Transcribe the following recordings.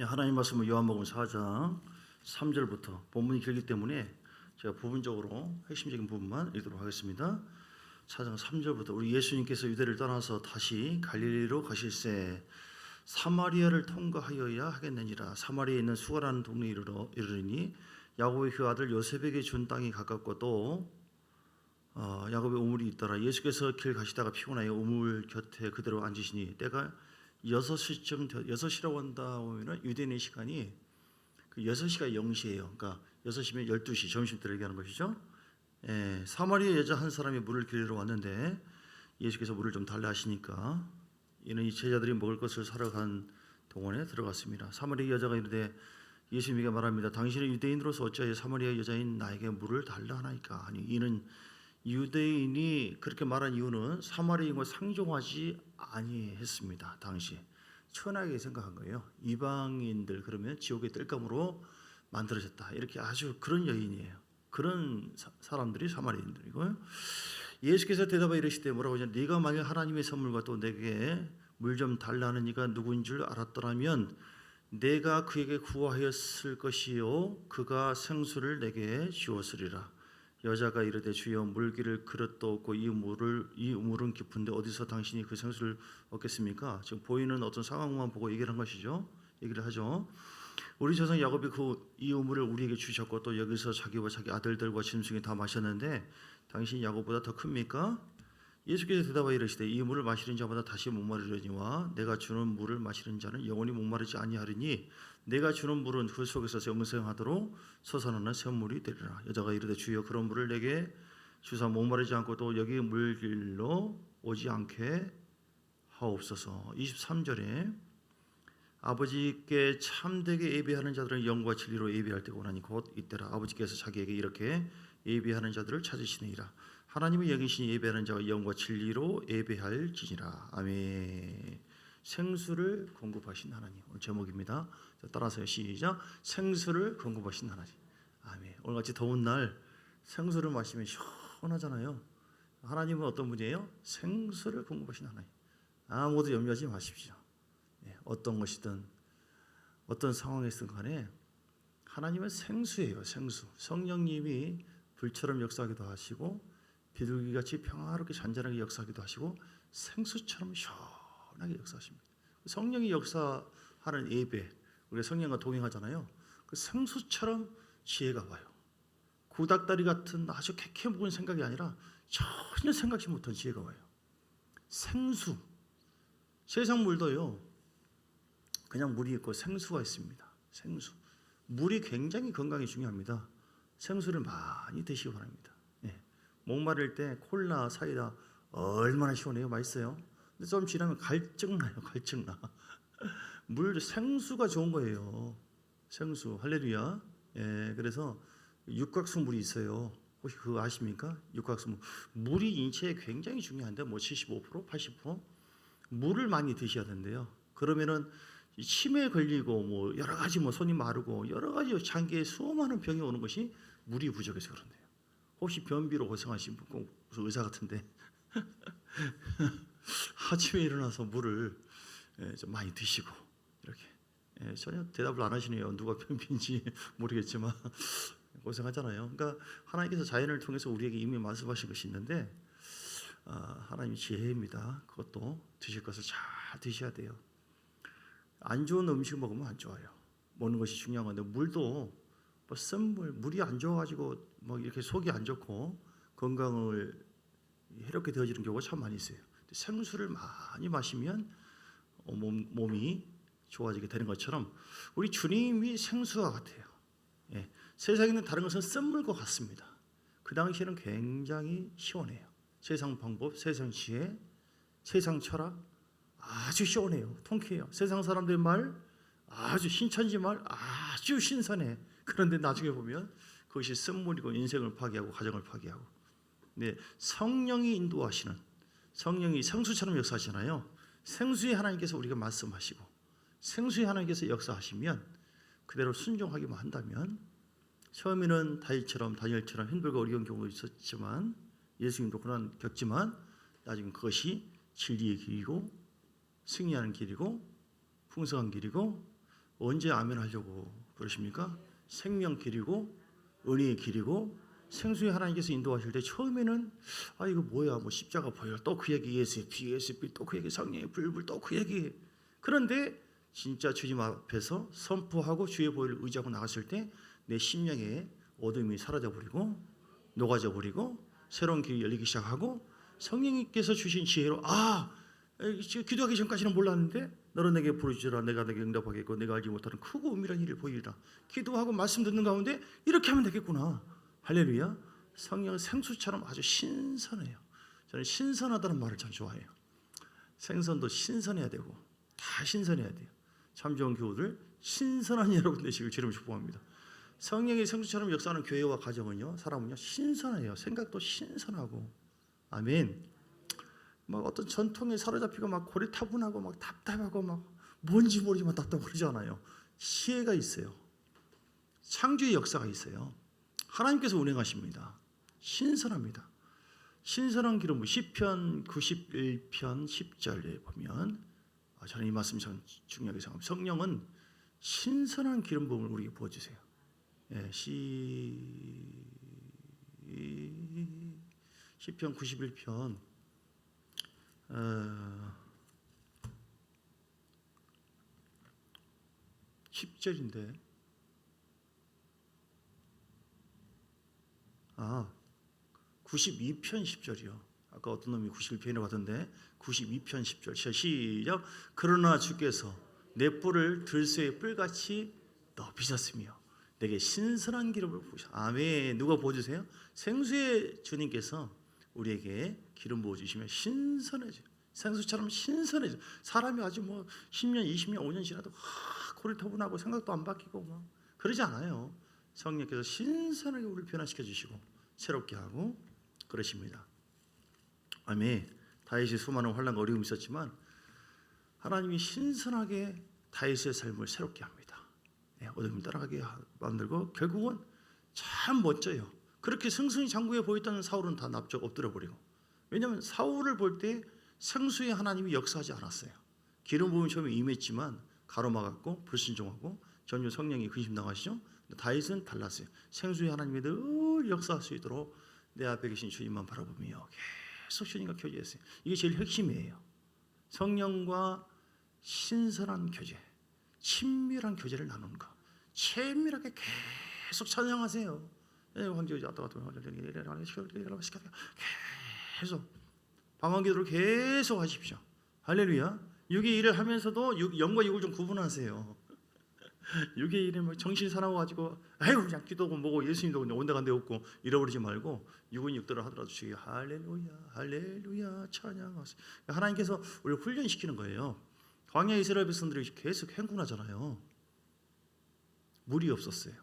하나님 말씀은 요한복음 4장 3절부터 본문이 길기 때문에 제가 부분적으로 핵심적인 부분만 읽도록 하겠습니다. 4장 3절부터 우리 예수님께서 유대를 떠나서 다시 갈릴리로 가실새 사마리아를 통과하여야 하겠느니라. 사마리아에 있는 수가라는 동네에 이르르니 야곱의 그 아들 요셉에게 준 땅이 가깝고 또 야곱의 우물이 있더라. 예수께서 길 가시다가 피곤하여 우물 곁에 그대로 앉으시니 때가 6시쯤 6시라고 한다 보면은 유대인의 시간이 그 6시가 0시예요. 그러니까 6시면 12시 점심때를 얘기하는 것이죠. 사마리아 여자 한 사람이 물을 길러 왔는데 예수께서 물을 좀 달라 하시니까 이는 이 제자들이 먹을 것을 사러 간 동원에 들어갔습니다. 사마리아 여자가 이르되 예수님에게 말합니다. 당신은 유대인으로서 어찌하여 사마리아 여자인 나에게 물을 달라 하나이까 하니 이는 유대인이 그렇게 말한 이유는 사마리아인과 상종하지 아니했습니다. 당시 천하게 생각한 거예요. 이방인들 그러면 지옥의 뜰감으로 만들어졌다. 이렇게 아주 그런 여인이에요. 그런 사람들이 사마리아인들이고요. 예수께서 대답하여 이르시되 뭐라고 하냐? 네가 만일 하나님의 선물과 또 내게 물 좀 달라 하는 이가 누구인 줄 알았더라면 내가 그에게 구하였을 것이요 그가 생수를 내게 주었으리라. 여자가 이르되 주여 물기를 그릇도 없고 이 우물은 깊은데 어디서 당신이 그 생수를 얻겠습니까? 지금 보이는 어떤 상황만 보고 얘기를 한 것이죠. 얘기를 하죠. 우리 조상 야곱이 이 우물을 우리에게 주셨고 또 여기서 자기와 자기 아들들과 짐승이 다 마셨는데 당신이 야곱보다 더 큽니까? 예수께서 대답하여 이르시되 이 물을 마시는 자마다 다시 목마르려니와 내가 주는 물을 마시는 자는 영원히 목마르지 아니하리니 내가 주는 물은 그 속에서 영생하도록 솟아나는 샘물이 되리라. 여자가 이르되 주여 그런 물을 내게 주사 목마르지 않고 또 여기 물길로 오지 않게 하옵소서. 23절에 아버지께 참되게 예배하는 자들은 영과 진리로 예배할 때가 오나니 곧 이때라. 아버지께서 자기에게 이렇게 예배하는 자들을 찾으시느니라. 하나님의 여기신 예배하는 자가 영과 진리로 예배할지니라. 아멘. 생수를 공급하신 하나님. 오늘 제목입니다. 따라서요. 시작. 생수를 공급하신 하나님. 아멘. 오늘같이 더운 날 생수를 마시면 시원하잖아요. 하나님은 어떤 분이에요? 생수를 공급하신 하나님. 아무도 염려하지 마십시오. 어떤 것이든 어떤 상황이든 간에 하나님은 생수예요. 생수. 성령님이 불처럼 역사하기도 하시고 비둘기같이 평화롭게 잔잔하게 역사하기도 하시고 생수처럼 시원하게 역사하십니다. 성령이 역사하는 예배, 우리가 성령과 동행하잖아요. 그 생수처럼 지혜가 와요. 구닥다리 같은 아주 캐캐 묵은 생각이 아니라 전혀 생각지 못한 지혜가 와요. 생수. 세상 물도요. 그냥 물이 있고 생수가 있습니다. 생수. 물이 굉장히 건강에 중요합니다. 생수를 많이 드시기 바랍니다. 목마를 때 콜라, 사이다 얼마나 시원해요. 맛있어요. 근데 좀 지나면 갈증나요. 갈증나. 물 생수가 좋은 거예요. 생수. 할렐루야. 그래서 육각수 물이 있어요. 혹시 그거 아십니까? 육각수 물. 물이 인체에 굉장히 중요한데 뭐 75%, 80% 물을 많이 드셔야 된대요. 그러면은 치매에 걸리고 뭐 여러 가지 뭐 손이 마르고 여러 가지 장기에 수많은 병이 오는 것이 물이 부족해서 그런데요. 혹시 변비로 고생하신 분, 꼭 무슨 의사 같은데 아침에 일어나서 물을 좀 많이 드시고 이렇게 전혀 대답을 안 하시네요. 누가 변비인지 모르겠지만 고생하잖아요. 그러니까 하나님께서 자연을 통해서 우리에게 이미 말씀하신 것이 있는데 하나님의 지혜입니다. 그것도 드실 것을 잘 드셔야 돼요. 안 좋은 음식 먹으면 안 좋아요. 먹는 것이 중요한 건데 물도 뭐 쓴 물이 안 좋아가지고 뭐 이렇게 속이 안 좋고 건강을 해롭게 되어지는 경우가 참 많이 있어요. 생수를 많이 마시면 몸이 좋아지게 되는 것처럼 우리 주님이 생수와 같아요. 세상에 있는 다른 것은 쓴물과 같습니다. 그 당시에는 굉장히 시원해요. 세상 방법, 세상 지혜, 세상 철학 아주 시원해요. 통쾌해요. 세상 사람들의 말 아주 신천지 말 아주 신선해. 그런데 나중에 보면 그것이 쓴물이고 인생을 파괴하고 가정을 파괴하고. 근데 성령이 인도하시는 성령이 생수처럼 역사하시잖아요. 생수의 하나님께서 우리가 말씀하시고 생수의 하나님께서 역사하시면 그대로 순종하기만 한다면 처음에는 다니엘처럼 힘들고 어려운 경우가 있었지만 예수님도 고난 겪지만 나중에 그것이 진리의 길이고 승리하는 길이고 풍성한 길이고 언제 아멘 하려고 그러십니까? 생명 길이고 은혜의 길이고 생수의 하나님께서 인도하실 때 처음에는 이거 뭐야 뭐 십자가 보혈 또 그 얘기 ESP 또 그 얘기 성령의 불 또 그 얘기. 그런데 진짜 주님 앞에서 선포하고 주의 보혈을 의지하고 나갔을 때 내 심령에 어둠이 사라져버리고 녹아져버리고 새로운 길이 열리기 시작하고 성령님께서 주신 지혜로 기도하기 전까지는 몰랐는데 너는 내게 부르짖으라 내가 내게 응답하겠고 내가 알지 못하는 크고 은밀한 일을 보이리라. 기도하고 말씀 듣는 가운데 이렇게 하면 되겠구나. 할렐루야. 성령은 생수처럼 아주 신선해요. 저는 신선하다는 말을 참 좋아해요. 생선도 신선해야 되고 다 신선해야 돼요. 참 좋은 교우들 신선한 여러분 되시길 주님을 축복합니다. 성령의 생수처럼 역사하는 교회와 가정은요, 사람은요 신선해요. 생각도 신선하고. 아멘. 막 어떤 전통에 사로잡히고 막 고리타분하고 막 답답하고 막 뭔지 모르지만 답답하고 그러지 않아요. 지혜가 있어요. 창조의 역사가 있어요. 하나님께서 운행하십니다. 신선합니다. 신선한 기름. 시편 91편 10절에 보면 저는 이 말씀 참 중요하게 생각합니다. 성령은 신선한 기름 부음을 우리에게 부어주세요. 시편 91편 10절인데 92편 10절이요. 아까 어떤 놈이 91편이라고 하던데 92편 10절 시작. 그러나 주께서 내 뿔을 들소의 뿔같이 높이셨으며 내게 신선한 기름을 부으셔. 아멘. 누가 부어주세요? 생수의 주님께서 우리에게 기름 부어주시면 신선해져요. 생수처럼 신선해져요. 사람이 아주 뭐 10년 20년 5년 지나도 고리타분하고 생각도 안 바뀌고 뭐 그러지 않아요. 성령께서 신선하게 우리를 변화시켜 주시고 새롭게 하고 그러십니다. 아멘. 다윗이 수많은 환난과 어려움이 있었지만 하나님이 신선하게 다윗의 삶을 새롭게 합니다. 어둠을 따라가게 만들고 결국은 참 멋져요. 그렇게 승승장구해 보였던 사울은 다 납작 엎드려 버리고. 왜냐하면 사울을 볼 때 생수의 하나님이 역사하지 않았어요. 기름 부음이 처음에 임했지만 가로막았고 불순종하고 전혀 성령이 근심당하시죠. 다윗은 달랐어요. 생수의 하나님이 늘 역사할 수 있도록 내 앞에 계신 주님만 바라보며 계속 주님과 교제했어요. 이게 제일 핵심이에요. 성령과 신선한 교제, 친밀한 교제를 나누는 거. 친밀하게 계속 찬양하세요. 계속 방언기도를 계속 하십시오. 할렐루야. 육의 일을 하면서도 영과 육을 좀 구분하세요. 육의 일에 막 정신 사나워가지고 그냥 기도고 뭐고 예수님도 그냥 온데간데 없고 잃어버리지 말고 육은 육대로 하더라도 주여 할렐루야 할렐루야 찬양하세요. 하나님께서 우리를 훈련시키는 거예요. 광야 이스라엘 백성들이 계속 행군하잖아요. 물이 없었어요.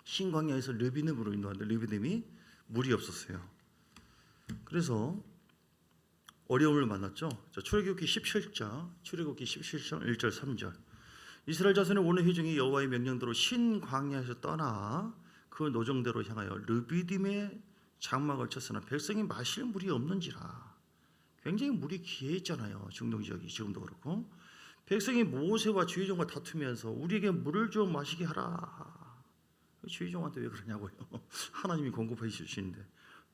신광야에서 르비딤으로 인도하는데 르비딤이 물이 없었어요. 그래서 어려움을 만났죠. 출애굽기 17장 1절 3절. 이스라엘 자손의 온 회중이 여호와의 명령대로 신광야에서 떠나 그 노정대로 향하여 르비딤에 장막을 쳤으나 백성이 마실 물이 없는지라. 굉장히 물이 귀했잖아요. 중동 지역이 지금도 그렇고. 백성이 모세와 주의종과 다투면서 우리에게 물을 좀 마시게 하라. 주의종한테 왜 그러냐고요. 하나님이 공급해 주시는데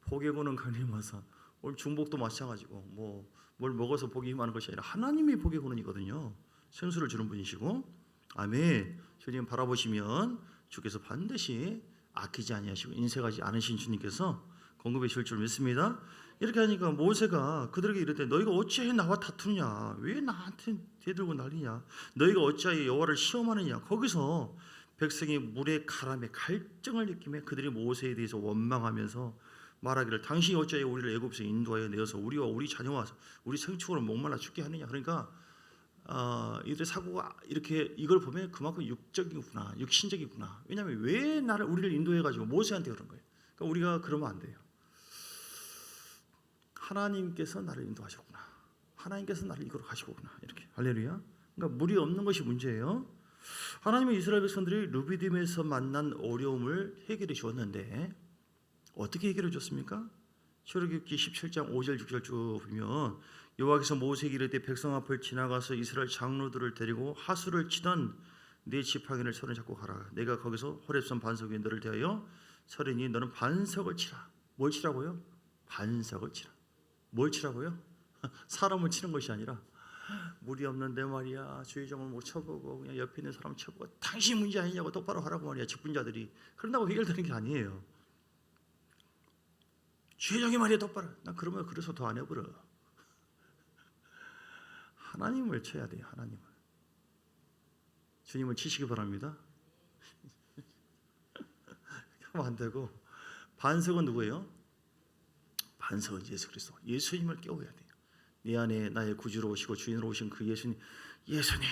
복에 거는 간림하사. 오늘 중복도 마찬가지고 뭘 먹어서 복이 임하는 것이 아니라 하나님이 복에 거는이거든요. 생수를 주는 분이시고. 아멘. 주님 바라보시면 주께서 반드시 아끼지 아니하시고 인색하지 않으신 주님께서 공급해 주실 줄 믿습니다. 이렇게 하니까 모세가 그들에게 이르되 너희가 어찌하여 나와 다투냐? 왜 나한테 대들고 난리냐? 너희가 어찌하여 여호와를 시험하느냐? 거기서 백성이 물의 가람에 갈증을 느끼며 그들이 모세에 대해서 원망하면서 말하기를 당신이 어찌하여 우리를 애굽에서 인도하여 내어서 우리와 우리 자녀와 우리 생축으로 목말라 죽게 하느냐? 그러니까 이들의 사고가 이렇게 이걸 보면 그만큼 육적이구나, 육신적이구나. 왜냐하면 왜 우리를 인도해가지고 모세한테 그런 거예요. 그러니까 우리가 그러면 안 돼요. 하나님께서 나를 인도하셨구나. 하나님께서 나를 이끌어 가시고구나. 이렇게 할렐루야. 그러니까 물이 없는 것이 문제예요. 하나님은 이스라엘 백성들이 르비딤에서 만난 어려움을 해결해 주었는데 어떻게 해결해 줬습니까? 출애굽기 17장 5절 6절 쭉 보면 여호와께서 모세에게 이르되 백성 앞을 지나가서 이스라엘 장로들을 데리고 하수를 치던 네 지팡이를 손에 잡고 가라. 내가 거기서 호렙산 반석 위에 너를 대하여 서리니 너는 반석을 치라. 뭘 치라고요? 반석을 치라. 뭘 치라고요? 사람을 치는 것이 아니라 물이 없는데 말이야 주의점을 못 쳐보고 그냥 옆에 있는 사람 쳐보고 당신 문제 아니냐고 똑바로 하라고 말이야. 직분자들이 그런다고 해결되는 게 아니에요. 주의점이 말이야 똑바로. 난 그러면 그래서 더 안 해버려. 하나님을 쳐야 돼요. 하나님을. 주님을 치시기 바랍니다. 하면 안 되고. 반석은 누구예요? 반석은 예수 그리스도. 예수님을 깨워야 돼요. 내 안에 나의 구주로 오시고 주인으로 오신 그 예수님, 예수님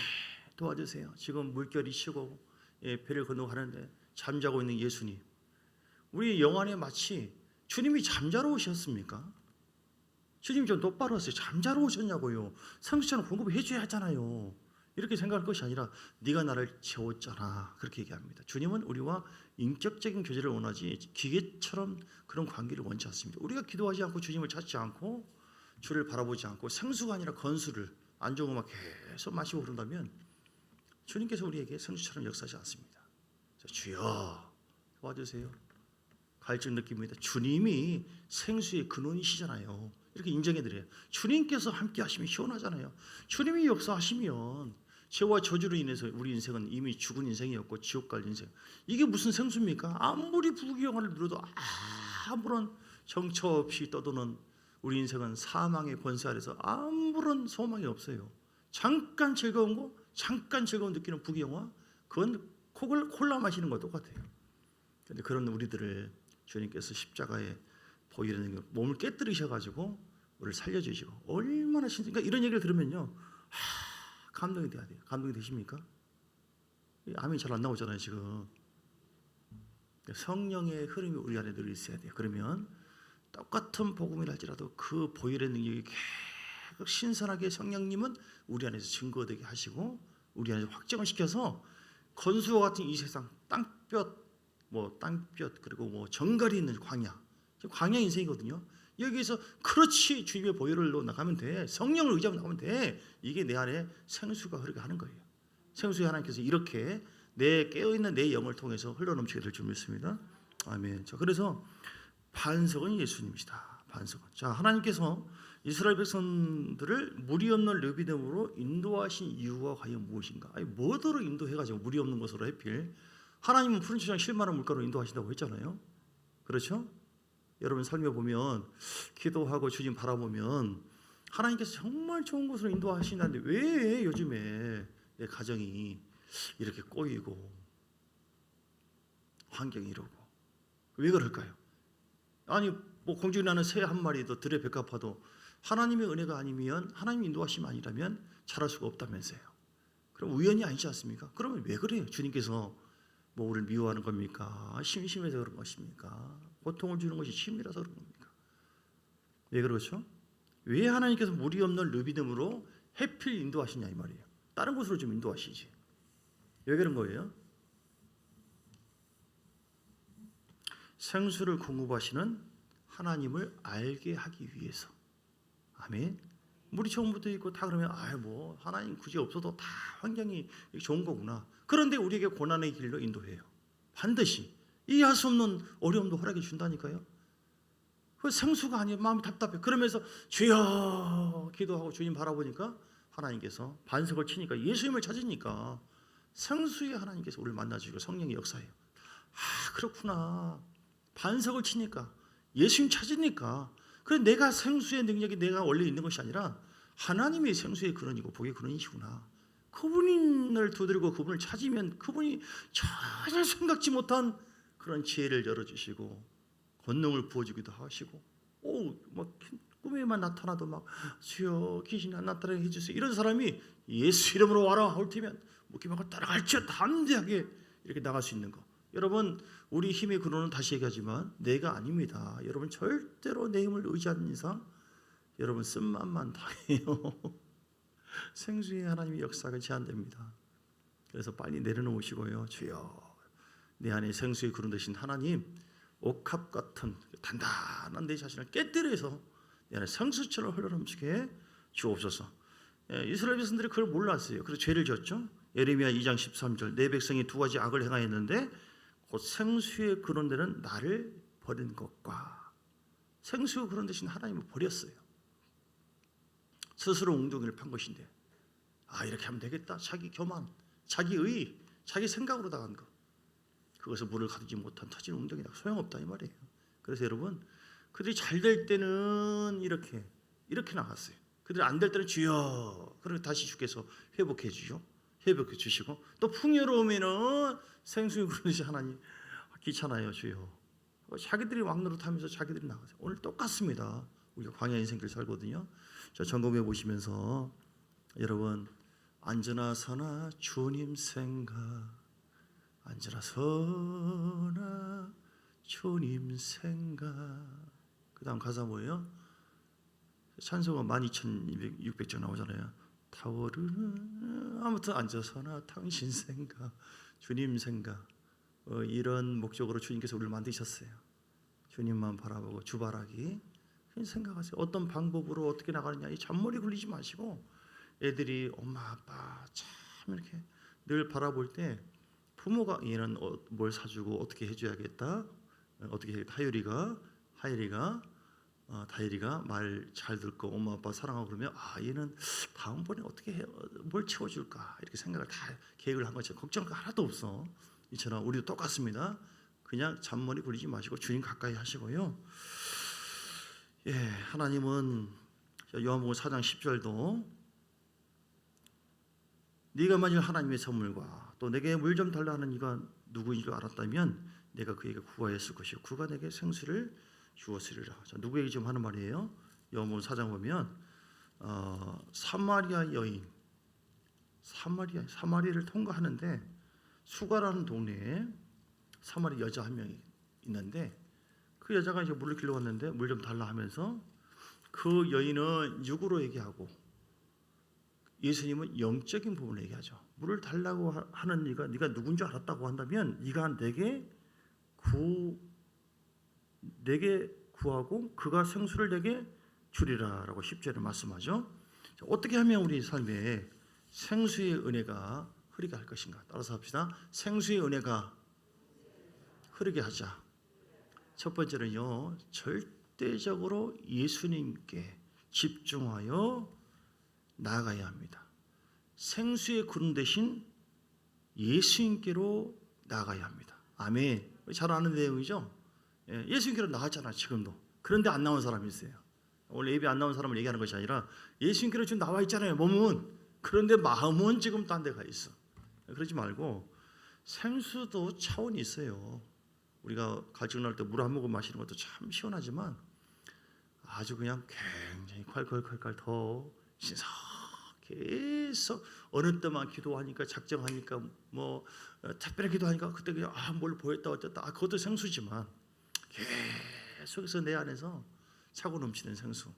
도와주세요. 지금 물결이 치고 배를 건너고 하는데 잠자고 있는 예수님. 우리 영 안에 마치 주님이 잠자러 오셨습니까? 주님이 좀 똑바로 하세요. 잠자러 오셨냐고요. 성수처럼 공급해 줘야 하잖아요. 이렇게 생각할 것이 아니라 네가 나를 채웠잖아. 그렇게 얘기합니다. 주님은 우리와 인격적인 교제를 원하지 기계처럼 그런 관계를 원치 않습니다. 우리가 기도하지 않고 주님을 찾지 않고 주를 바라보지 않고 생수가 아니라 건수를 안 좋은 음악 계속 마시고 그런다면 주님께서 우리에게 생수처럼 역사하지 않습니다. 주여 도와주세요. 갈증 느낍니다. 주님이 생수의 근원이시잖아요. 이렇게 인정해드려요. 주님께서 함께 하시면 시원하잖아요. 주님이 역사하시면 죄와 저주로 인해서 우리 인생은 이미 죽은 인생이었고 지옥 갈 인생. 이게 무슨 생수입니까? 아무리 부귀영화를 누려도 아무런 정처 없이 떠도는 우리 인생은 사망의 권세 아래서 아무런 소망이 없어요. 잠깐 즐거운 거, 잠깐 즐거운 느끼는 부귀영화, 그건 콜라 마시는 거 똑같아요. 그런데 그런 우리들을 주님께서 십자가에 보이려는 게 몸을 깨뜨리셔가지고 우리를 살려주시고 얼마나 그러니까 이런 얘기를 들으면요, 감동이 돼야 돼요. 감동이 되십니까? 아멘이 잘 안 나오잖아요 지금. 성령의 흐름이 우리 안에 늘 있어야 돼요. 그러면 똑같은 복음이라 할지라도 그 보혈의 능력이 계속 신선하게 성령님은 우리 안에서 증거되게 하시고 우리 안에서 확정을 시켜서 건수와 같은 이 세상 땅볕 그리고 정갈이 있는 광야, 광야 인생이거든요. 여기에서 그렇지 주님의 보혈로 나가면 돼. 성령을 의지하고 나가면 돼. 이게 내 안에 생수가 흐르게 하는 거예요. 생수의 하나님께서 이렇게 내 깨어있는 내 영을 통해서 흘러넘치게 될 줄 믿습니다. 아멘. 자, 그래서 반석은 예수님이시다. 반석은. 자, 하나님께서 이스라엘 백성들을 물이 없는 르비딤으로 인도하신 이유가 과연 무엇인가? 아니, 뭐더러 인도해가지고 물이 없는 곳으로 해필. 하나님은 푸른 초장 실만한 물가로 인도하신다고 했잖아요. 그렇죠? 여러분 삶에 보면 기도하고 주님 바라보면 하나님께서 정말 좋은 곳으로 인도하시는데 왜 요즘에 내 가정이 이렇게 꼬이고 환경이 이러고 왜 그럴까요? 아니 공중에 나는 새 한 마리도 들에 백합화도 하나님의 은혜가 아니면 하나님 인도하심이 아니라면 자랄 수가 없다면서요. 그럼 우연이 아니지 않습니까? 그러면 왜 그래요? 주님께서 우리를 미워하는 겁니까? 심심해서 그런 것입니까? 고통을 주는 것이 심이라서 그런 겁니까? 왜 그렇죠? 왜 하나님께서 물이 없는 르비딤으로 해필 인도하시냐 이 말이에요. 다른 곳으로 좀 인도하시지. 왜 그런 거예요? 생수를 공급하시는 하나님을 알게 하기 위해서. 아멘. 물이 처음부터 있고 다 그러면 하나님 굳이 없어도 다 환경이 좋은 거구나. 그런데 우리에게 고난의 길로 인도해요. 반드시 이해할 수 없는 어려움도 허락해 준다니까요. 그 생수가 아니에요. 마음이 답답해. 그러면서 주여 기도하고 주님 바라보니까 하나님께서 반석을 치니까 예수님을 찾으니까 생수의 하나님께서 우리를 만나주시고 성령의 역사예요. 그렇구나. 반석을 치니까 예수님 찾으니까 그래 내가 생수의 능력이 내가 원래 있는 것이 아니라 하나님의 생수의 근원이고 복의 근원이시구나. 그분을 두드리고 그분을 찾으면 그분이 전혀 생각지 못한 그런 지혜를 열어주시고 권능을 부어주기도 하시고 꿈에만 나타나도 주여 귀신이 안 나타나게 해주세요. 이런 사람이 예수 이름으로 와라 할 테면 묵기만고 따라갈지어 담대하게 이렇게 나갈 수 있는 거. 여러분 우리 힘의 근원은 다시 얘기하지만 내가 아닙니다. 여러분 절대로 내 힘을 의지하는 이상 여러분 쓴맛만 당해요. 생수의 하나님의 역사가 제한됩니다. 그래서 빨리 내려놓으시고요. 주여 내 안에 생수의 근원 되신 하나님 옥합 같은 단단한 내 자신을 깨뜨려서 내 안에 생수처럼 흘러넘치게 주옵소서. 이스라엘 백성들이 그걸 몰랐어요. 그래서 죄를 졌죠. 예레미야 2장 13절 내 백성이 두 가지 악을 행하였는데 곧 생수의 그런 데는 나를 버린 것과 생수의 그런 대신 하나님을 버렸어요. 스스로 웅덩이를 판 것인데 이렇게 하면 되겠다. 자기 교만, 자기 의, 자기 생각으로 나간 것. 그것을 물을 가두지 못한 터진 웅덩이다. 소용없다 이 말이에요. 그래서 여러분 그들이 잘 될 때는 이렇게 나갔어요. 그들이 안 될 때는 주여 그리고 다시 주께서 회복해 주죠. 회복해 주시고 또 풍요로우면은 생수의 그릇이 하나님 귀찮아요 주여. 자기들이 왕노릇하면서 자기들이 나가세요. 오늘 똑같습니다. 우리가 광야 인생길 살거든요. 자, 점검해 보시면서 여러분 앉으나 서나 주님 생각, 앉으나 서나 주님 생각. 그 다음 가사 뭐예요? 찬송가 12,600장 나오잖아요. 타오르는 아무튼 앉아서나 당신 생각, 주님 생각. 이런 목적으로 주님께서 우리를 만드셨어요. 주님만 바라보고 주바라기 생각하세요. 어떤 방법으로 어떻게 나가느냐 이 잔머리 굴리지 마시고 애들이 엄마 아빠 참 이렇게 늘 바라볼 때 부모가 얘는 뭘 사주고 어떻게 해줘야겠다. 어떻게 해야겠다. 다혜리가 말 잘 듣고 엄마 아빠 사랑하고 그러면 얘는 다음번에 어떻게 뭘 채워줄까 이렇게 생각을 다 계획을 한 거죠. 걱정할 거 하나도 없어. 이처럼 우리도 똑같습니다. 그냥 잔머리 굴리지 마시고 주님 가까이 하시고요. 하나님은 요한복음 4장 10절도 네가 만일 하나님의 선물과 또 내게 물 좀 달라 하는 이가 누구인 줄 알았다면 내가 그에게 구하였을 것이요 그가 내게 생수를 주었으리라. 자, 누구에게 지금 하는 말이에요? 요한복음 4장 보면 사마리아 여인 사마리아를 통과하는데 수가라는 동네에 사마리 여자 한 명이 있는데 그 여자가 이제 물을 길러 왔는데 물 좀 달라 하면서 그 여인은 육으로 얘기하고 예수님은 영적인 부분을 얘기하죠. 물을 달라고 하는 네가 누군 줄 알았다고 한다면 네가 내게 구하고 그가 생수를 내게 주리라라고 10절에 말씀하죠. 자, 어떻게 하면 우리 삶에 생수의 은혜가 흐르게 할 것인가? 따라서 합시다. 생수의 은혜가 흐르게 하자. 첫 번째는요, 절대적으로 예수님께 집중하여 나아가야 합니다. 생수의 그릇 대신 예수님께로 나아가야 합니다. 아멘. 잘 아는 내용이죠. 예수님께로 나갔잖아 지금도. 그런데 안 나온 사람이 있어요. 원래 예배 안 나온 사람을 얘기하는 것이 아니라 예수님께로 지금 나와 있잖아요 몸은. 그런데 마음은 지금 딴 데 가 있어. 그러지 말고 생수도 차원이 있어요. 우리가 갈증 날 때 물 한 모금 마시는 것도 참 시원하지만 아주 그냥 굉장히 콸콸콸콸 더 신속히 계속 어느 때만 기도하니까 작정하니까 뭐 특별히 기도하니까 그때 그냥 뭘 보였다 어쨌다 그것도 생수지만 계속해서 내 안에서 차고 넘치는 생수.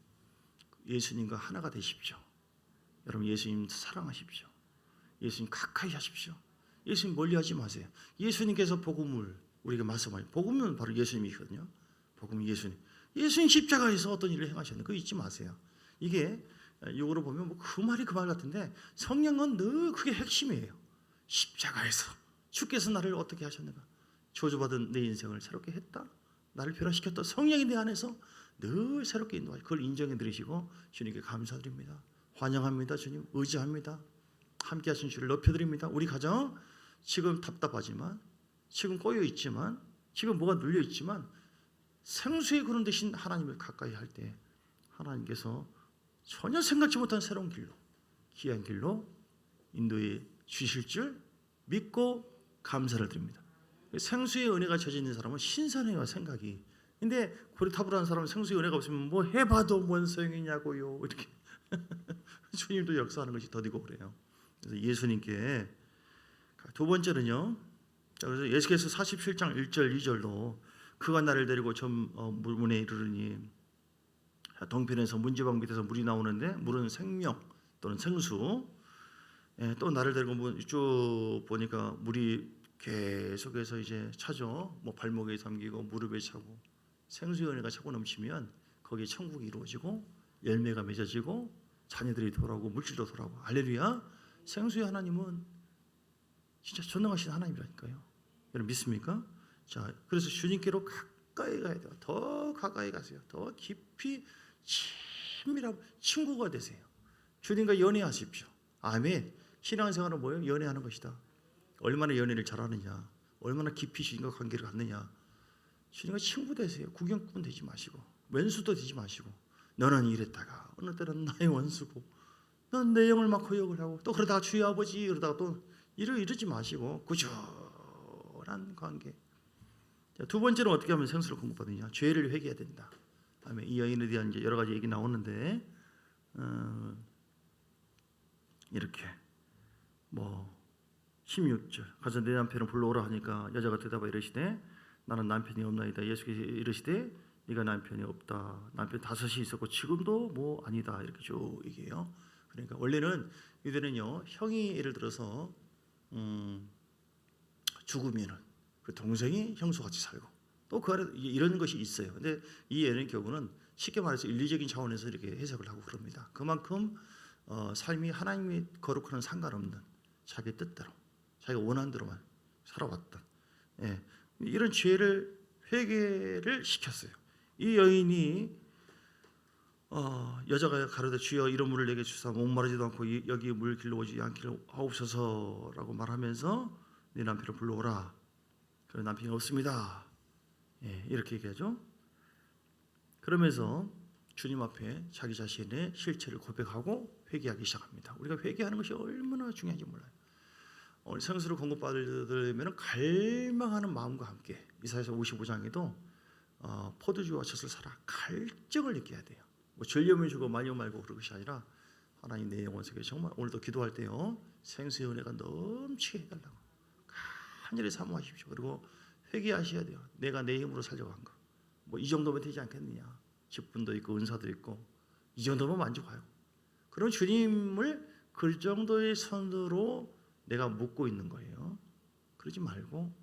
예수님과 하나가 되십시오. 여러분 예수님 사랑하십시오. 예수님 가까이 하십시오. 예수님 멀리하지 마세요. 예수님께서 복음을 우리에게 말씀하세요. 복음은 바로 예수님이거든요. 복음은 예수님 십자가에서 어떤 일을 행하셨는데 그거 잊지 마세요. 이게 이거로 보면 뭐 그 말이 그 말 같은데 성령은 늘 그게 핵심이에요. 십자가에서 주께서 나를 어떻게 하셨는가? 저주받은 내 인생을 새롭게 했다. 나를 변화시켰다. 성령이 내 안에서 늘 새롭게 인도하시고 그걸 인정해 드리시고 주님께 감사드립니다. 환영합니다. 주님 의지합니다. 함께 하신 주를 높여드립니다. 우리 가정 지금 답답하지만 지금 꼬여있지만 지금 뭐가 눌려있지만 생수의 그런 대신 하나님을 가까이 할 때 하나님께서 전혀 생각지 못한 새로운 길로 귀한 길로 인도해 주실 줄 믿고 감사를 드립니다. 생수의 은혜가 젖어 있는 사람은 신선해요 생각이. 근데 고리타불한 사람은 생수의 은혜가 없으면 뭐 해봐도 뭔 소용이냐고요 이렇게 주님도 역사하는 것이 더디고 그래요. 그래서 예수님께 두 번째는요. 그래서 예수께서 47장 1절 2절도 그가 나를 데리고 물문에 이르르니 동편에서 문지방 밑에서 물이 나오는데 물은 생명 또는 생수. 또 나를 데리고 쭉 보니까 물이 계속해서 이제 차죠. 뭐 발목에 잠기고 무릎에 차고 생수의 은혜가 차고 넘치면 거기에 천국이 이루어지고 열매가 맺어지고 자녀들이 돌아오고 물질도 돌아오고. 할렐루야. 생수의 하나님은 진짜 전능하신 하나님이라니까요. 여러분 믿습니까? 자, 그래서 주님께로 가까이 가야 돼요. 더 가까이 가세요. 더 깊이 친밀한 친구가 되세요. 주님과 연애하십시오. 아멘. 신앙생활은 뭐예요? 연애하는 것이다. 얼마나 연애를 잘하느냐, 얼마나 깊이 주님과 관계를 갖느냐. 주님과 친구 되세요. 구경꾼 되지 마시고, 왼수도 되지 마시고. 너는 이랬다가 어느 때는 나의 원수고, 넌 내 영을 막 거역을 하고, 또 그러다가 주의 아버지 이러다가 또 이러지 마시고 구절한 관계. 자, 두 번째는 어떻게 하면 생수를 공급받느냐? 죄를 회개해야 된다. 다음에 이 여인에 대한 이제 여러 가지 얘기 나오는데 이렇게 16절 가서 내 남편을 불러오라 하니까 여자가 대답하여 이르시되 나는 남편이 없나이다. 예수께서 이르시되 네가 남편이 없다. 남편 5이 있었고 지금도 아니다. 이렇게 쭉 얘기해요. 그러니까 원래는 이들은요, 형이 예를 들어서 죽으면은 그 동생이 형수같이 살고 또 그 아래 이런 것이 있어요. 근데 이 예는 결국은 쉽게 말해서 인리적인 차원에서 이렇게 해석을 하고 그럽니다. 그만큼 삶이 하나님이 거룩하는 상관없는 자기 뜻대로, 자기가 원하는 대로만 살아왔던, 이런 죄를 회개를 시켰어요. 이 여인이 여자가 가로되 주여 이런 물을 내게 주사 목마르지도 않고 여기 물 길러 오지 않기를 하옵소서라고 말하면서 네 남편을 불러오라. 그런 남편이 없습니다. 이렇게 얘기하죠. 그러면서 주님 앞에 자기 자신의 실체를 고백하고 회개하기 시작합니다. 우리가 회개하는 것이 얼마나 중요한지 몰라요. 오늘 생수를 공급받으려면 갈망하는 마음과 함께 이사야서 55장에도 포도주와 젖을 사라 갈증을 느껴야 돼요. 전려면 주고 말려 말고 그런 것이 아니라 하나님 내 영혼 속에 정말 오늘도 기도할 때요, 생수의 은혜가 넘치게 해달라고 간절히 사모하십시오. 그리고 회개하셔야 돼요. 내가 내 힘으로 살려고 한 거, 이 정도면 되지 않겠느냐. 직분도 있고 은사도 있고 이 정도면 만족해요. 그럼 주님을 그 정도의 선으로 내가 묻고 있는 거예요. 그러지 말고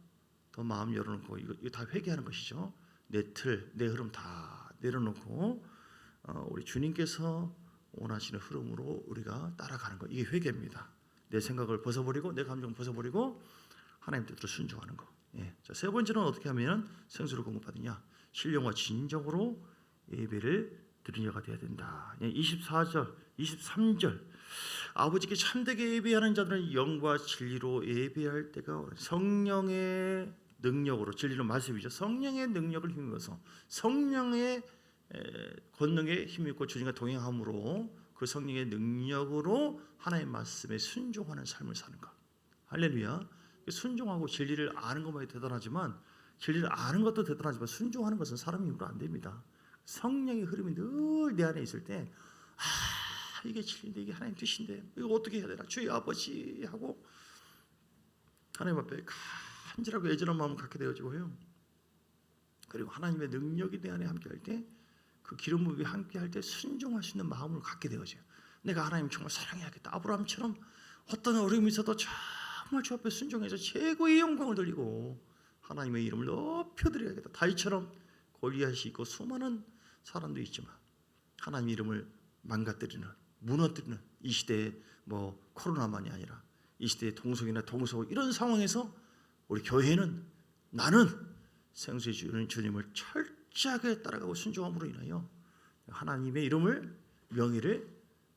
더 마음 열어놓고 이거 다 회개하는 것이죠. 내 틀, 내 흐름 다 내려놓고 우리 주님께서 원하시는 흐름으로 우리가 따라가는 거, 이게 회개입니다. 내 생각을 벗어버리고 내 감정을 벗어버리고 하나님 뜻대로 순종하는 거. 자, 세 번째는 어떻게 하면 생수를 공급받느냐? 신령과 진정으로 예배를 드리는 자가 되어야 된다. 24절, 23절 아버지께 참되게 예배하는 자들은 영과 진리로 예배할 때가 성령의 능력으로, 진리는 말씀이죠. 성령의 능력을 힘입어서 성령의 권능에 힘입고 주님과 동행함으로 그 성령의 능력으로 하나님의 말씀에 순종하는 삶을 사는 것. 할렐루야. 순종하고 진리를 아는 것만이 대단하지만, 진리를 아는 것도 대단하지만 순종하는 것은 사람의 힘으로 안 됩니다. 성령의 흐름이 늘 내 안에 있을 때 이게 진리인데, 이게 하나님 뜻인데 이거 어떻게 해야 되나, 주의 아버지 하고 하나님 앞에 간절하고 애절한 마음을 갖게 되어지고요. 그리고 하나님의 능력이 내 안에 함께할 때, 그 기름 부음이 함께할 때 순종할 수 있는 마음을 갖게 되어져요. 내가 하나님 정말 사랑해야겠다. 아브라함처럼 어떤 어려움이 있어도 정말 주 앞에 순종해서 최고의 영광을 돌리고 하나님의 이름을 높여드려야겠다. 다윗처럼 골리앗이 있고 수많은 사람도 있지만 하나님의 이름을 망가뜨리는, 무너뜨리는 이 시대에 코로나만이 아니라 이 시대의 동성이나 동성 이런 상황에서 우리 교회는, 나는 생수의 주님을 철저하게 따라가고 순종함으로 인하여 하나님의 이름을, 명예를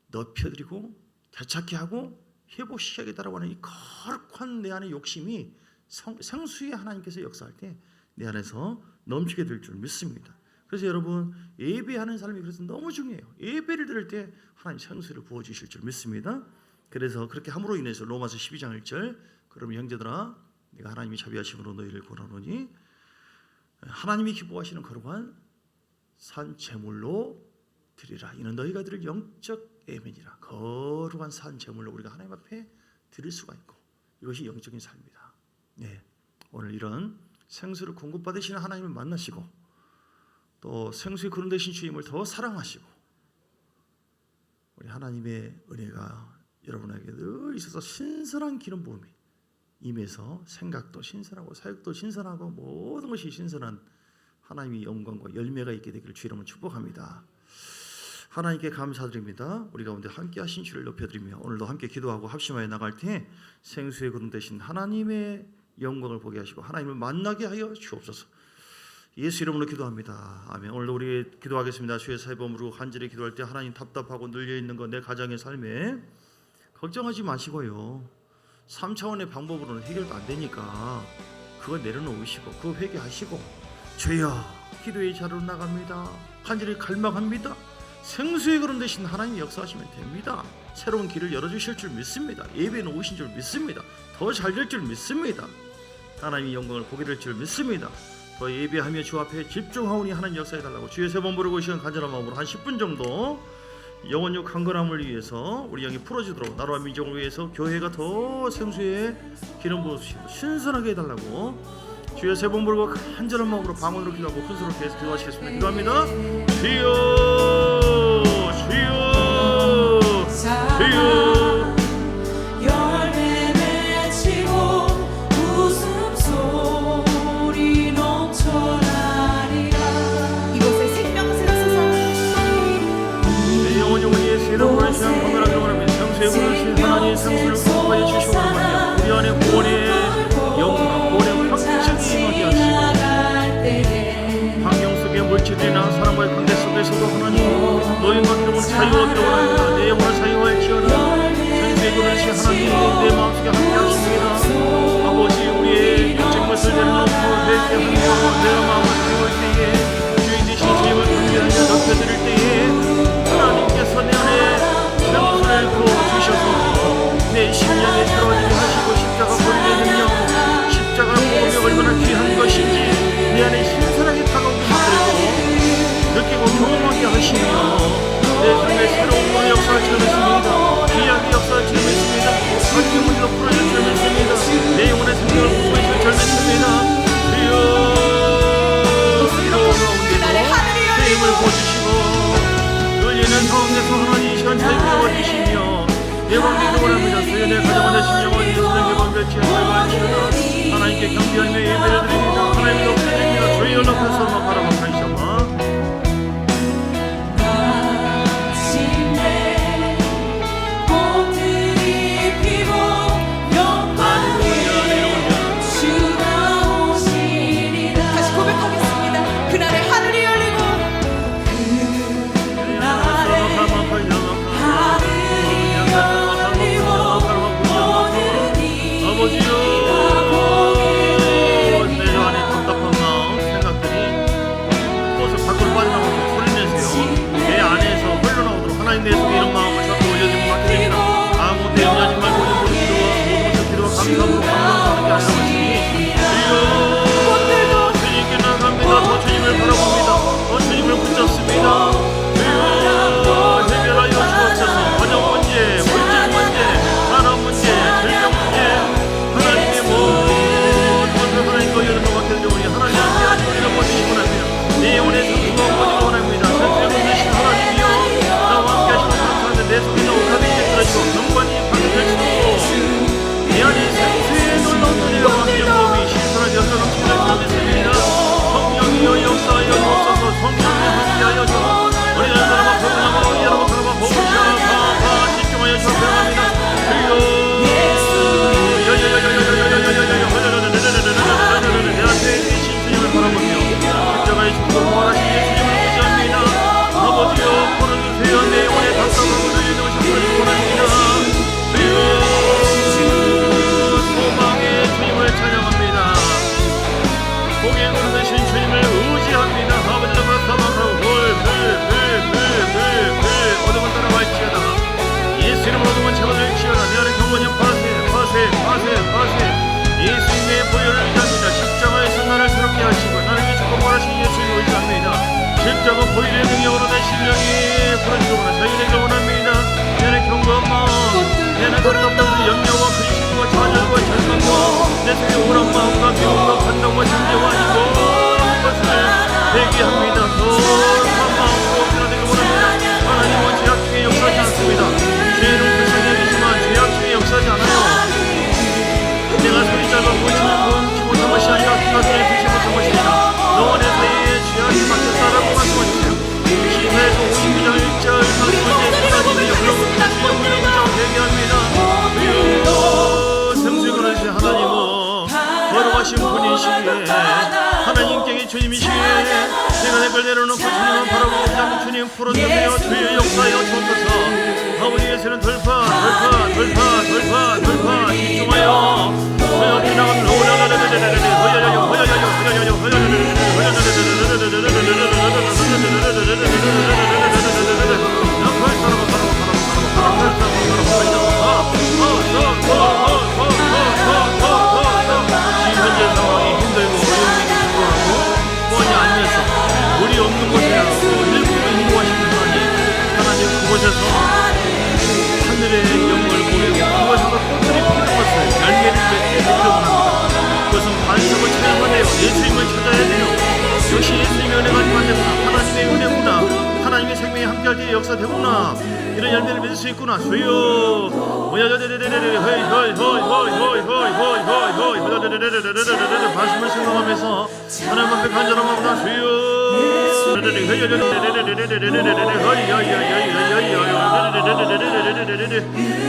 높여드리고 되찾게 하고 회복시키겠다라고 하는 이 거룩한 내 안의 욕심이 생수의 하나님께서 역사할 때 내 안에서 넘치게 될 줄 믿습니다. 그래서 여러분, 예배하는 사람이 그래서 너무 중요해요. 예배를 드릴 때 하나님 생수를 부어주실 줄 믿습니다. 그래서 그렇게 함으로 인해서 로마서 12장 1절 그러면 형제들아 내가 하나님이 자비하심으로 너희를 권하노니 하나님이 기뻐하시는 거룩한 산 제물로 드리라. 이는 너희가 드릴 영적 예배니라. 거룩한 산 제물로 우리가 하나님 앞에 드릴 수가 있고, 이것이 영적인 삶이다. 오늘 이런 생수를 공급받으시는 하나님을 만나시고 또 생수의 그런 되신 주님을 더 사랑하시고, 우리 하나님의 은혜가 여러분에게 늘 있어서 신선한 기름 부음이 임해서 생각도 신선하고 사역도 신선하고 모든 것이 신선한 하나님의 영광과 열매가 있게 되기를 주 이름으로 축복합니다. 하나님께 감사드립니다. 우리 가운데 함께 하신 주를 높여드리며 오늘도 함께 기도하고 합심하여 나갈 때 생수의 그릇 되신 하나님의 영광을 보게 하시고 하나님을 만나게 하여 주옵소서. 예수 이름으로 기도합니다. 아멘. 오늘도 우리 기도하겠습니다. 주의 사범으로 간절히 기도할 때 하나님 답답하고 눌려있는 거 내 가정의 삶에 걱정하지 마시고요. 3차원의 방법으로는 해결도 안 되니까 그거 내려놓으시고 그거 회개하시고 주여 기도의 자리로 나갑니다. 간절히 갈망합니다. 생수의 그릇 되신 하나님 역사하시면 됩니다. 새로운 길을 열어주실 줄 믿습니다. 예배는 오신 줄 믿습니다. 더 잘 될 줄 믿습니다. 하나님의 영광을 보게 될 줄 믿습니다. 더 예배하며 주 앞에 집중하오니 하나님 역사해달라고 주의 세 번 부르고 이 시간 간절한 마음으로 한 10분 정도 영혼력 강건함을 위해서 우리 영이 풀어지도록 나라와 민족을 위해서 교회가 더 생수의 기름 부으시고 신선하게 해달라고 주의 세 번 부르고 간절한 마음으로 방언으로 기도하고 큰소리로 계속 기도하시겠습니다. 기도합니다. 주여 주여 주여 하나님의 생수를 공급하여 주시고 우리 안에 구원의 영광, 구원의 확증이 임하게 하시고 환경 속의 물질이나 사람과의 관계 속에서도 하나님 너희 만큼은 자유하기를 원합니다. 내 영혼을 자유할지어다. 생수의 그릇이 하나님 내 마음속에 함께 하십니다. 아버지 우리의 육적 것을 내려놓고 회개하며 내 마음을 자유할 때에 주인 되신 주님을 경배하여 높여드릴 때에 하나님께서 내 안에 생수를 부어주셔서 내 심령에 새로워지게 하시고 십자가 보리의 능력 십자가 보험이 얼마나 귀한 것인지 내 안에 신선하게 다가오게 만들고 느끼고 경험하게 하시며 내 삶에 새로운 것의 역사를 체험했습니다. 귀하게 역사를 체험했습니다. 하나님의 문제로 풀어줄 줄 믿습니다. 내 영혼의 생명을 보호해줄 줄 믿습니다. 기도 가운데도 내 힘을 부어주시고 끌리는 가운데서 하나님 이 시간 자유를 얻으시며 예방되기를 원합니다. 주여 내 가정 안에 심령을 예수는 예방될지 알지어다. 하나님께 경배하며 예배를 드립니다. 하나님 높여드립니다. 주의 연락해서 바라보시옵소서. 내 속에 이런 마음을 자꾸 올려주고 맡겨드립니다. 아무 대응하지 말고 모든 기도와 감사함으로 감사하는 게 아니라 주여 주님께 나갑니다. 더 주님을 바라봅니다. 더 주님을 붙잡습니다. 주여 해결하여 주옵소서. 가정 문제, 물질 문제, 사람 문제, 질병 문제 하나님의 모든 것을 하나님과 여러분 맡겨드리고 하나님 함께 하시고 우리를 보시기 원합니다. 내 영혼의 성수가 보시기 원합니다. 전투에 보내신 하나님이여 내 속에 녹화된 게 떨어지고 경관이 파괴될수록 내 안에 생수의 놀라운 은혜와 감격이 신선한 역사로 충만하겠습니다. 성령이여 역사하여 주옵소서. 성령이 함께하여 주옵소서. 우리 사람아 부르나마 여러분 사람아 보시아 집중하여 주옵소서. 내 앞에 계신 주님을 바라보며 십자가의 죽음을 원하신 예수님을 의지합니다. 아버지여 풀어주세요. 내 영혼의 답답함을 이루셔서 원합니다. 소망의 주님을 찬양합니다. 복의 거두신 주님을 의지합니다. 아버지를 바라보고 어둠은 따라갈지어다. 예수 이름으로 어둠은 제거될지어다. 내 안에 경건이 파세 예수님의 보혈을 의지합니다. 십자가에서 나를 새롭게 하시고 나를 위해 축복하신 예수님을 의지합니다. 십자가 보혈의 능력으로 내 심령이 풀어지거나 자유되길 원합니다. 내 안에 경건한 마음, 내 안에 답답한 염려와 근심과 좌절과 절망과 내 속에 우울한 마음과 미움과 반동과 잠재와 이런 것을 회개합니다. 더 마음으로 변화되길 원합니다. 하나님은 죄악 중에 역사하지 않습니다. 죄는 불쌍히 여기지만 죄악 중에 역사하지 않아요. 내가 손이 짧아 보이지 못한 것이 아니라 그가 손에 비지 못한 것입니다. 너와 내 사이에 죄악이 막혔다라고 말씀하셨어요. 시사에서 52장 1절 풀어주세요. 주의 역사여 주옵소서. 아버지 예수는 돌파 집중하여 주여 비나가는 현재 상황이 힘들고 어려움에도 불구하고 뻔히 앉아서 물이 없는 곳에 일부러 인도하시는 하나님 그곳에서 하늘의 영광을 보이고 그곳에서 꽃들이 피는 것을 열매를 맺게 되기를 원합니다. 그것은 반석을 찾아야 돼요. 예수님을 찾아야 돼요. 역시 예수님의 은혜가 아니면 되구나. 하나님의 은혜구나. 하나님의 생명이 함께할 때의 역사되구나. 이런 열매를 맺을 수 있구나. 주여 말씀을 생각하면서 하나님 앞에 간절함합니다. 주여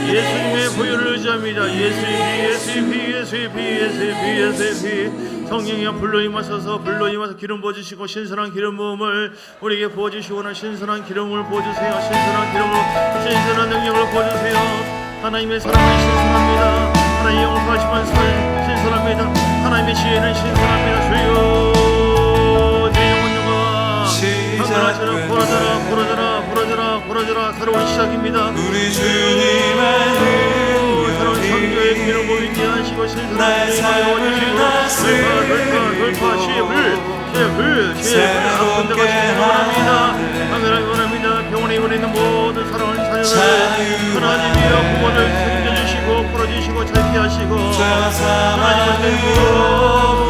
예수님의 보혈을 의지합니다. 예수의 성령이여 불로 임하셔서 기름 부어주시고 신선한 기름 부음을 우리에게 부어주시거나 신선한 기름을 부어주세요. 신선한 능력을 부어주세요. 하나님의 사랑은 신선합니다. 하나님의 영원하심은 신선합니다. 하나님의 지혜는 신선합니다. 주여 내 영혼 영아 부러져라 새로운 시작입니다. 우리 주님의 새로운 성교의 기름 부음이 하시고 신선한 능력을 부어주시고 돌파 지혜불 새롭게 원합니다. 병원에 입원해 있는 모든 사랑하는 자녀들 하나님이여 구원을 책임져주시고 풀어주시고 찾게 하시고 하나님을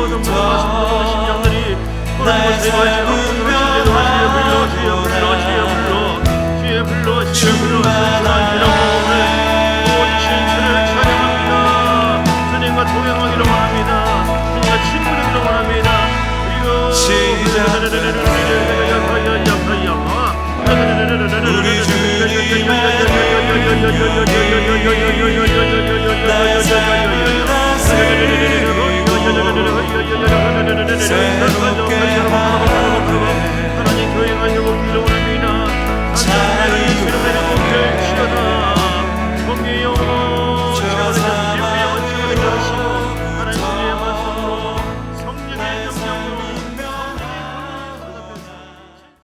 모든 심령들이 그런 곳에 주의 불러 신선한 기름 부음을 부어주신 주를 찬양합니다. 주님과 동행하기를 원합니다. 주님과 친구되기를 원합니다. 우리 주님의